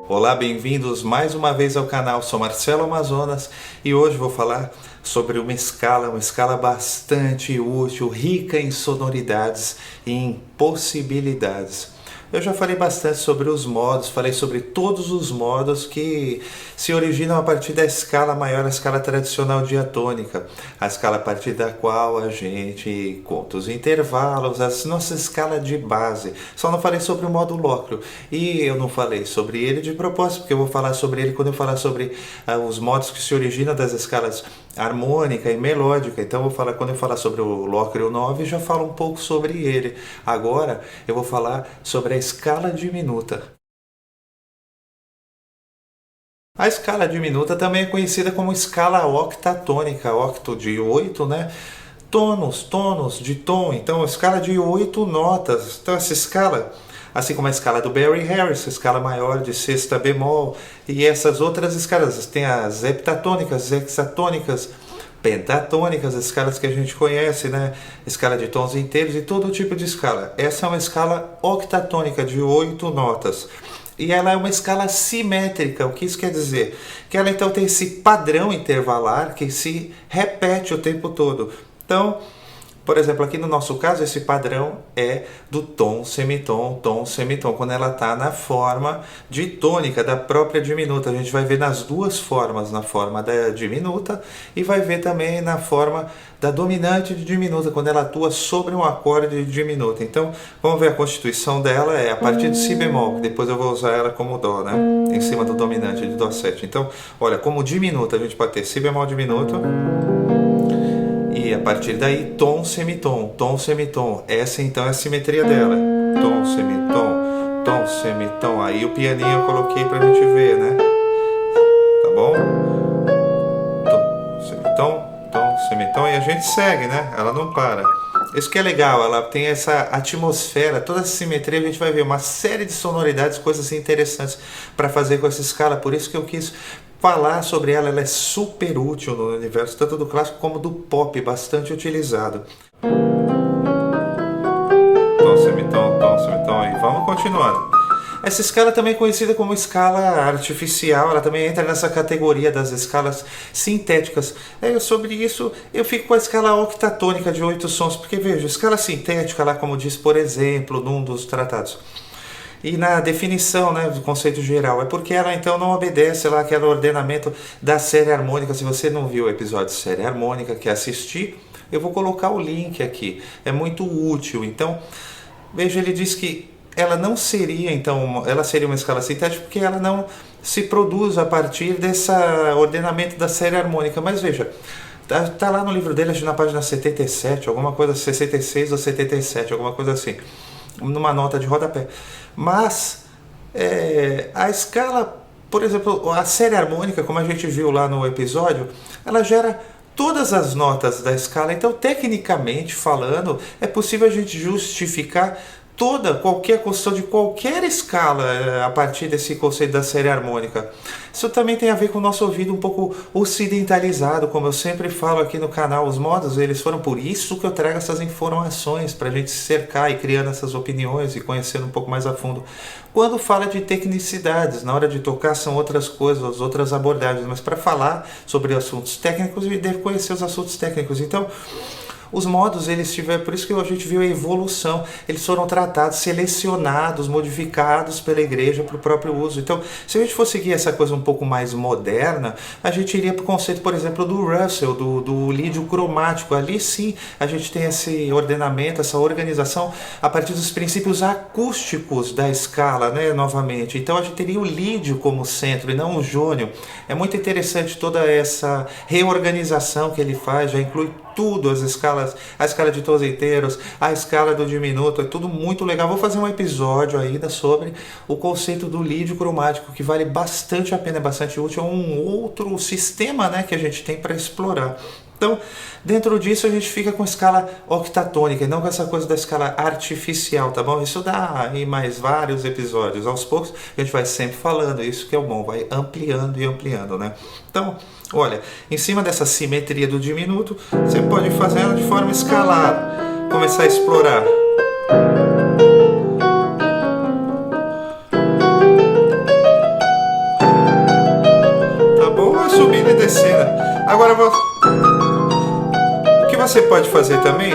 Olá, bem-vindos mais uma vez ao canal. Sou Marcelo Amazonas e hoje vou falar sobre uma escala bastante útil, rica em sonoridades e em possibilidades. Eu já falei bastante sobre os modos, falei sobre todos os modos que se originam a partir da escala maior, a escala tradicional diatônica, a escala a partir da qual a gente conta os intervalos, a nossa escala de base. Só não falei sobre o modo Locrio e eu não falei sobre ele de propósito, porque eu vou falar sobre ele quando eu falar sobre os modos que se originam das escalas harmônica e melódica. Então quando eu falar sobre o Locrio 9, já falo um pouco sobre ele. Agora eu vou falar sobre a escala diminuta. A escala diminuta também é conhecida como escala octatônica, octo de 8, né? Tônus de tom, então escala de 8 notas. Então essa escala, assim como a escala do Barry Harris, a escala maior de sexta bemol, e essas outras escalas, tem as heptatônicas, hexatônicas, pentatônicas, as escalas que a gente conhece, né? Escala de tons inteiros e todo tipo de escala. Essa é uma escala octatônica de 8 notas. E ela é uma escala simétrica. O que isso quer dizer? Que ela então tem esse padrão intervalar que se repete o tempo todo. Então, por exemplo, aqui no nosso caso, esse padrão é do tom, semitom, quando ela está na forma de tônica da própria diminuta. A gente vai ver nas duas formas, na forma da diminuta e vai ver também na forma da dominante de diminuta, quando ela atua sobre um acorde de diminuta. Então, vamos ver a constituição dela, é a partir de si bemol, que depois eu vou usar ela como dó, né? Em cima do dominante de dó 7. Então, olha, como diminuta, a gente pode ter si bemol diminuto, e a partir daí, tom, semitom. Essa então é a simetria dela. Tom, semitom. Aí o pianinho eu coloquei pra gente ver, né? Tá bom? Tom, semitom. E a gente segue, né? Ela não para. Isso que é legal, ela tem essa atmosfera, toda essa simetria, a gente vai ver uma série de sonoridades, coisas interessantes para fazer com essa escala. Por isso que eu quis falar sobre ela, ela é super útil no universo, tanto do clássico como do pop, bastante utilizado. Tom, semitom, e vamos continuando. Essa escala também é conhecida como escala artificial, ela também entra nessa categoria das escalas sintéticas. Sobre isso, eu fico com a escala octatônica de 8 sons, porque veja, escala sintética, lá como diz, por exemplo, num dos tratados, e na definição, né, do conceito geral, é porque ela então não obedece lá aquele ordenamento da série harmônica. Se você não viu o episódio de série harmônica, quer assistir, eu vou colocar o link aqui, é muito útil. Então, veja, ele diz que ela não seria, então, ela seria uma escala sintética porque ela não se produz a partir desse ordenamento da série harmônica. Mas veja, tá lá no livro dele, acho que na página 77, alguma coisa, 66 ou 77, alguma coisa assim, numa nota de rodapé. Mas a escala, por exemplo, a série harmônica, como a gente viu lá no episódio, ela gera todas as notas da escala. Então, tecnicamente falando, é possível a gente justificar qualquer construção de qualquer escala a partir desse conceito da série harmônica. Isso também tem a ver com o nosso ouvido um pouco ocidentalizado, como eu sempre falo aqui no canal. Os modos, eles foram por isso que eu trago essas informações, para a gente se cercar e criando essas opiniões e conhecendo um pouco mais a fundo. Quando fala de tecnicidades, na hora de tocar são outras coisas, outras abordagens, mas para falar sobre assuntos técnicos, eu devo conhecer os assuntos técnicos. Então, os modos, eles tiveram, por isso que a gente viu a evolução, eles foram tratados, selecionados, modificados pela igreja para o próprio uso. Então, se a gente for seguir essa coisa um pouco mais moderna, a gente iria para o conceito, por exemplo, do Russell, do lídio cromático. Ali sim, a gente tem esse ordenamento, essa organização a partir dos princípios acústicos da escala, né, novamente. Então, a gente teria o lídio como centro e não o jônio. É muito interessante toda essa reorganização que ele faz, já inclui tudo, as escalas, a escala de tons inteiros, a escala do diminuto, é tudo muito legal. Vou fazer um episódio ainda sobre o conceito do lídio cromático, que vale bastante a pena, é bastante útil, é um outro sistema, né, que a gente tem para explorar. Então, dentro disso a gente fica com escala octatônica e não com essa coisa da escala artificial, tá bom? Isso dá aí mais vários episódios. Aos poucos a gente vai sempre falando, isso que é o bom, vai ampliando e ampliando, né? Então, olha, em cima dessa simetria do diminuto, você pode fazer ela de forma escalar, começar a explorar. descer, né? Agora, o que você pode fazer também,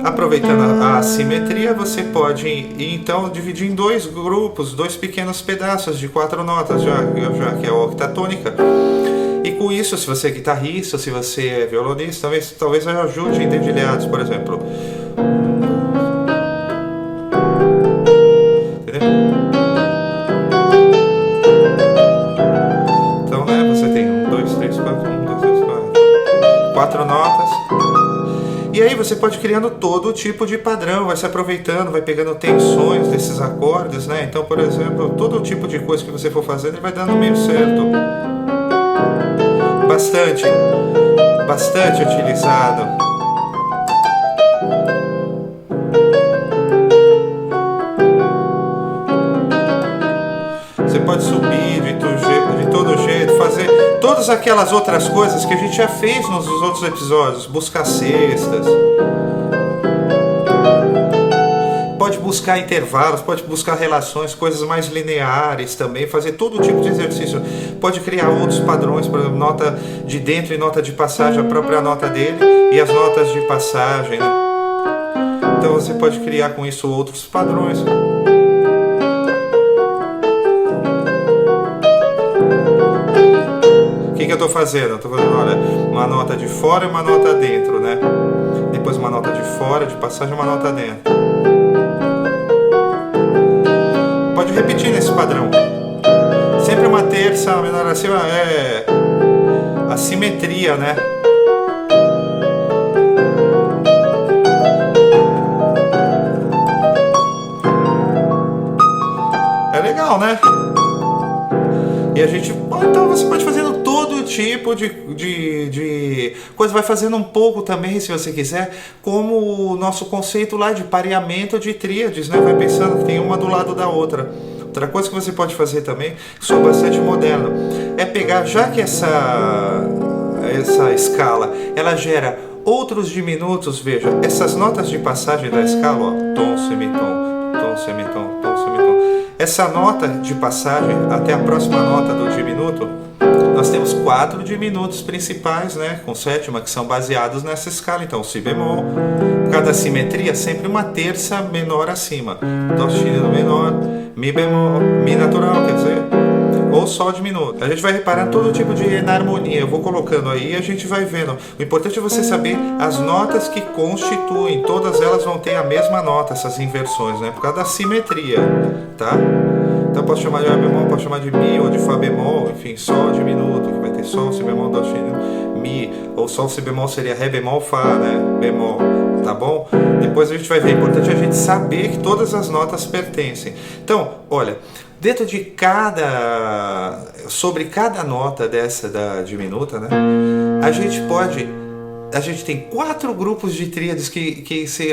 aproveitando a assimetria, você pode então dividir em dois grupos, dois pequenos pedaços de 4 notas, já que é a octatônica. E com isso, se você é guitarrista, se você é violonista, talvez ajude em dedilhados, por exemplo. Entendeu? Então, né, você tem 1, 2, 3, 4, 1, 2, 3, 4. 4 notas. E aí você pode ir criando todo tipo de padrão, vai se aproveitando, vai pegando tensões desses acordes, né? Então, por exemplo, todo tipo de coisa que você for fazendo, ele vai dando meio certo. Bastante utilizado. Você pode subir de todo jeito, fazer todas aquelas outras coisas que a gente já fez nos outros episódios, buscar cestas. Pode buscar intervalos, pode buscar relações, coisas mais lineares também, fazer todo tipo de exercício. Pode criar outros padrões, por exemplo, nota de dentro e nota de passagem, a própria nota dele e as notas de passagem, né? Então você pode criar com isso outros padrões. O que eu estou fazendo? Eu estou fazendo, olha, uma nota de fora e uma nota dentro, né? Depois uma nota de fora, de passagem e uma nota dentro. Pode repetir nesse padrão. Sempre uma terça menor acima, é a simetria, né? É legal, né? E a gente, então você pode fazendo todo tipo de coisa, vai fazendo um pouco também, se você quiser, como o nosso conceito lá de pareamento de tríades, né? Vai pensando que tem uma do lado da outra. Outra coisa que você pode fazer também, que sou bastante moderno, é pegar, já que essa escala, ela gera outros diminutos, veja, essas notas de passagem da escala, ó, tom, semitom, tom, semitom, tom, semitom. Essa nota de passagem até a próxima nota do diminuto, nós temos 4 diminutos principais, né, com sétima, que são baseados nessa escala. Então, si bemol, por causa da simetria, sempre uma terça menor acima. Dó sustenido menor, mi bemol, mi natural, quer dizer, ou sol diminuto. A gente vai reparar todo tipo de enarmonia. Eu vou colocando aí e a gente vai vendo. O importante é você saber as notas que constituem. Todas elas vão ter a mesma nota, essas inversões, né? Por causa da simetria, tá? Então posso chamar de Ré bemol, posso chamar de Mi ou de Fá bemol, enfim, Sol diminuto, que vai ter Sol, Si bemol, Dó sustenido, Mi, ou Sol, Si bemol seria Ré bemol, Fá, né? Bemol, tá bom? Depois a gente vai ver, é importante a gente saber que todas as notas pertencem. Então, olha, dentro de sobre cada nota dessa da diminuta, né? A gente tem 4 grupos de tríades que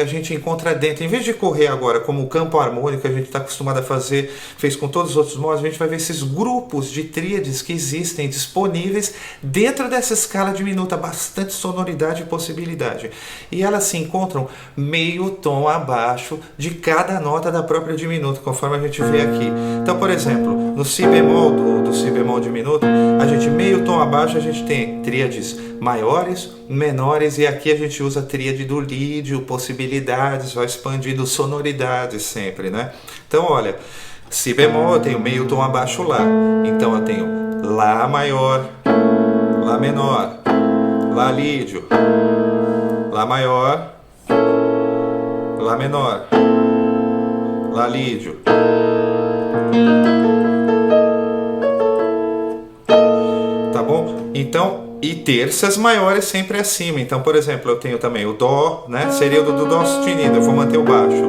a gente encontra dentro. Em vez de correr agora como o campo harmônico que a gente está acostumado a fazer, fez com todos os outros modos, a gente vai ver esses grupos de tríades que existem disponíveis dentro dessa escala diminuta, bastante sonoridade e possibilidade. E elas se encontram meio tom abaixo de cada nota da própria diminuta, conforme a gente vê aqui. Então, por exemplo, no Si bemol, do Si bemol diminuto, a gente meio tom abaixo, a gente tem tríades maiores, menores, e aqui a gente usa a tríade do lídio, possibilidades, vai expandindo sonoridades sempre, né? Então, olha, Si bemol, eu tenho meio tom abaixo Lá, então eu tenho Lá maior, Lá menor, Lá lídio, Lá maior, Lá menor, Lá lídio. Tá bom? Então, e terças maiores sempre acima. Então, por exemplo, eu tenho também o Dó, né? Seria o do Dó sustenido, eu vou manter o baixo.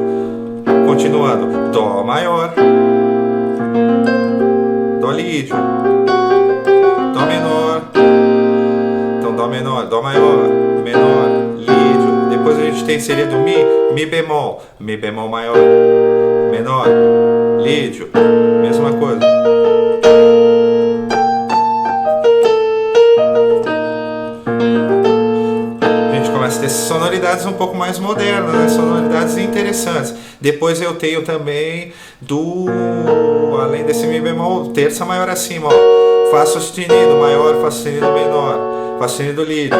Continuando, Dó maior, Dó lídio, Dó menor. Então, Dó menor, Dó maior, menor, lídio. Depois a gente tem, seria do Mi bemol maior, menor, lídio, mesma coisa. Ter sonoridades um pouco mais modernas, né? Sonoridades interessantes. Depois eu tenho também além desse Mi bemol, terça maior acima, ó. Fá sustenido maior, Fá sustenido menor. Fá sustenido lídio,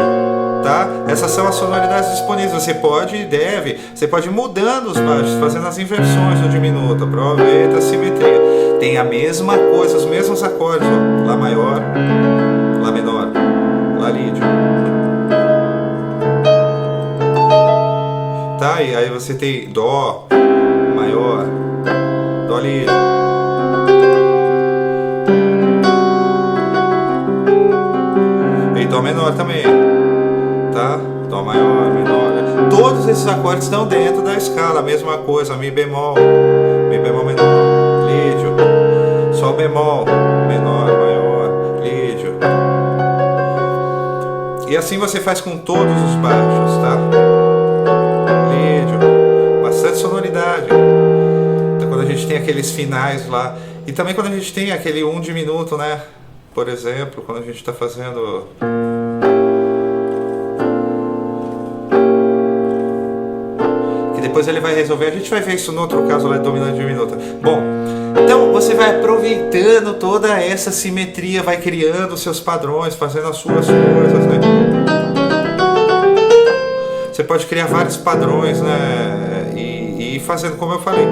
tá? Essas são as sonoridades disponíveis. Você pode e deve, você pode ir mudando os baixos, fazendo as inversões do diminuto. Aproveita a simetria. Tem a mesma coisa, os mesmos acordes, ó. Lá maior, Lá menor, Lá lídio. Tá? E aí você tem Dó maior, Dó lídio. E Dó menor também, tá? Dó maior, menor. Todos esses acordes estão dentro da escala, a mesma coisa. Mi bemol menor, lídio. Sol bemol, menor, maior, lídio. E assim você faz com todos os baixos, tá? Lídio. Bastante sonoridade. Então quando a gente tem aqueles finais lá. E também quando a gente tem aquele diminuto, né? Por exemplo, quando a gente está fazendo... Que depois ele vai resolver. A gente vai ver isso no outro caso lá, dominante diminuta. Bom, então você vai aproveitando toda essa simetria, vai criando seus padrões, fazendo as suas coisas, né? Você pode criar vários padrões, né? E fazendo como eu falei.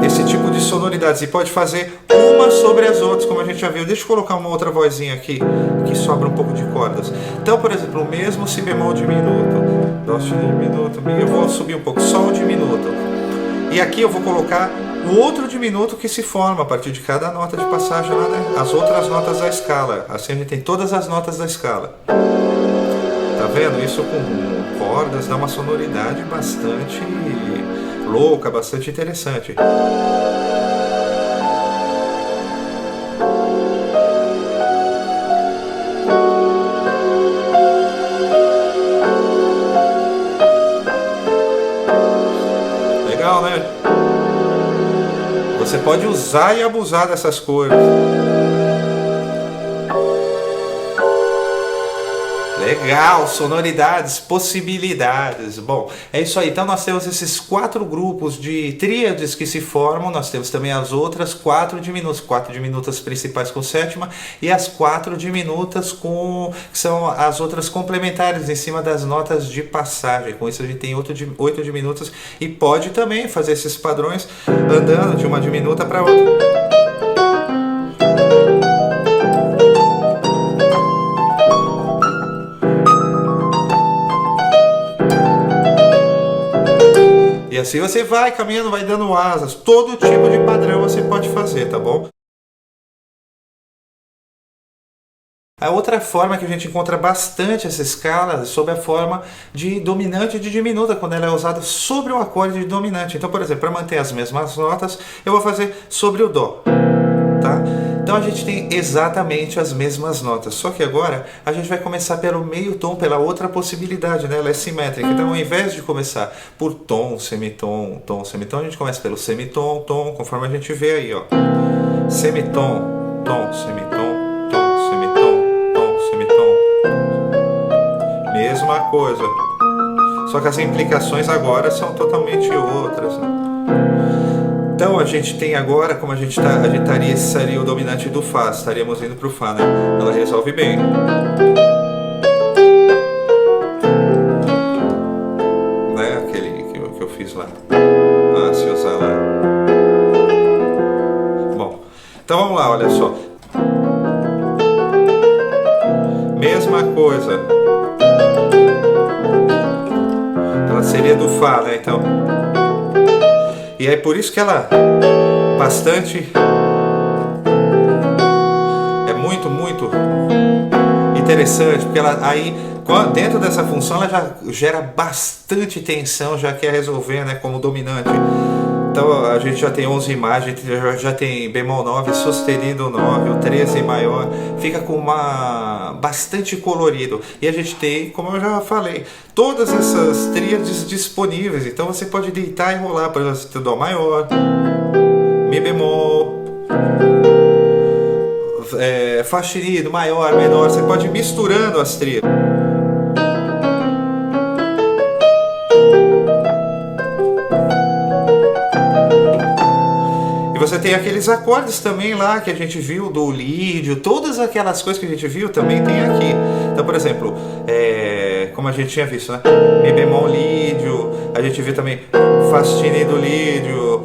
Esse tipo de sonoridades. E pode fazer uma sobre as outras, como a gente já viu. Deixa eu colocar uma outra vozinha aqui, que sobra um pouco de cordas. Então, por exemplo, o mesmo Si bemol diminuto, Dó diminuto, eu vou subir um pouco, Sol diminuto. E aqui eu vou colocar o outro diminuto que se forma a partir de cada nota de passagem lá, né? As outras notas da escala. Assim a gente tem todas as notas da escala. Tá vendo? Isso com cordas dá uma sonoridade bastante louca, bastante interessante. Legal, né? Você pode usar e abusar dessas cores. Legal, sonoridades, possibilidades. Bom, é isso aí. Então nós temos esses 4 grupos de tríades que se formam. Nós temos também as outras 4 diminutas principais com sétima e as 4 diminutas que são as outras complementares em cima das notas de passagem. Com isso a gente tem 8 diminutas e pode também fazer esses padrões andando de uma diminuta para outra. E assim você vai caminhando, vai dando asas. Todo tipo de padrão você pode fazer, tá bom? A outra forma que a gente encontra bastante essa escala é sob a forma de dominante e de diminuta, quando ela é usada sobre o acorde de dominante. Então, por exemplo, para manter as mesmas notas, eu vou fazer sobre o Dó, tá? Então a gente tem exatamente as mesmas notas, só que agora a gente vai começar pelo meio tom, pela outra possibilidade, né? Ela é simétrica. Então ao invés de começar por tom, semitom, a gente começa pelo semitom, tom, conforme a gente vê aí, ó. Semitom, tom, semitom, tom, semitom, tom, semitom. Mesma coisa. Só que as implicações agora são totalmente outras, né? Então a gente tem agora, como a gente estaria, esse seria o dominante do Fá, estaríamos indo para o Fá, né? Ela resolve bem. Né? Aquele que eu fiz lá. Ah, se usar lá. Bom, então vamos lá, olha só. Mesma coisa. Ela seria do Fá, né? Então... E é por isso que ela bastante, é muito interessante, porque ela aí, dentro dessa função, ela já gera bastante tensão, já quer resolver, né, como dominante. Então a gente já tem 11 imagens, já tem bemol 9, sustenido 9, o 13 maior, fica com bastante colorido. E a gente tem, como eu já falei, todas essas tríades disponíveis. Então você pode deitar e rolar, por exemplo, Dó maior, Mi bemol, Fá sustenido, maior, menor. Você pode ir misturando as tríades. você tem aqueles acordes também lá que a gente viu do lídio, todas aquelas coisas que a gente viu também tem aqui. Então, por exemplo, como a gente tinha visto, né? Mi bemol lídio, a gente viu também Fá sustenido lídio,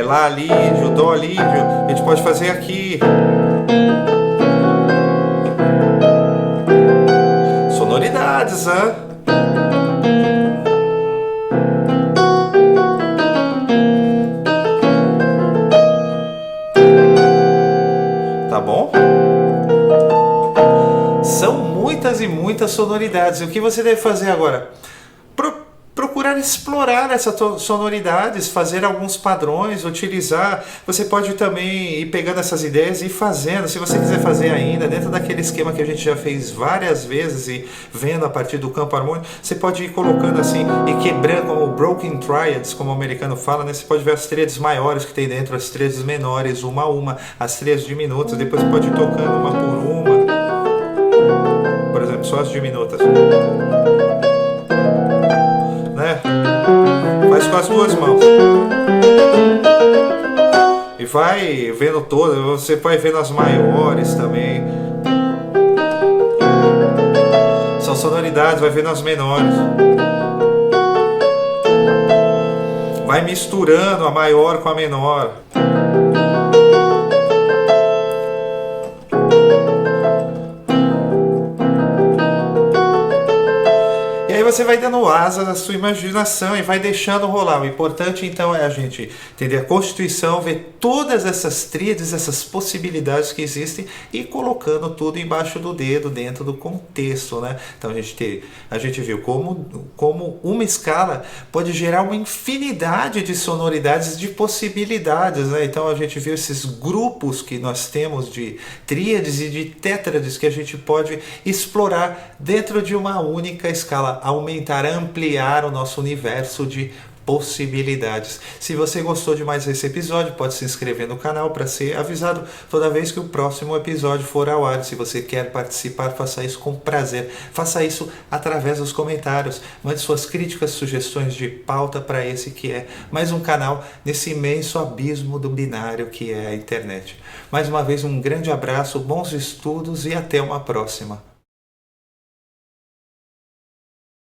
Lá lídio, Dó lídio, a gente pode fazer aqui. Sonoridades, né? Tá bom? São muitas e muitas sonoridades. O que você deve fazer agora? Procurar explorar essas sonoridades, fazer alguns padrões, utilizar. Você pode também ir pegando essas ideias e ir fazendo. Se você quiser fazer ainda, dentro daquele esquema que a gente já fez várias vezes e vendo a partir do campo harmônico, você pode ir colocando assim e quebrando como broken triads, como o americano fala, né? Você pode ver as tríades maiores que tem dentro, as tríades menores, uma a uma, as tríades diminutas, depois você pode ir tocando uma por uma. Por exemplo, só as diminutas. Né? Faz com as duas mãos e vai vendo todas. Você vai vendo as maiores também, são sonoridades. Vai vendo as menores, vai misturando a maior com a menor. Você vai dando asas à sua imaginação e vai deixando rolar. O importante então é a gente entender a Constituição, ver todas essas tríades, essas possibilidades que existem e colocando tudo embaixo do dedo, dentro do contexto, né? Então a gente viu como uma escala pode gerar uma infinidade de sonoridades, de possibilidades, né? Então a gente viu esses grupos que nós temos de tríades e de tétrades que a gente pode explorar dentro de uma única escala, aumentar, ampliar o nosso universo de possibilidades. Se você gostou de mais esse episódio, pode se inscrever no canal para ser avisado toda vez que o próximo episódio for ao ar. Se você quer participar, faça isso com prazer. Faça isso através dos comentários. Mande suas críticas, sugestões de pauta para esse que é mais um canal nesse imenso abismo do binário que é a internet. Mais uma vez, um grande abraço, bons estudos e até uma próxima.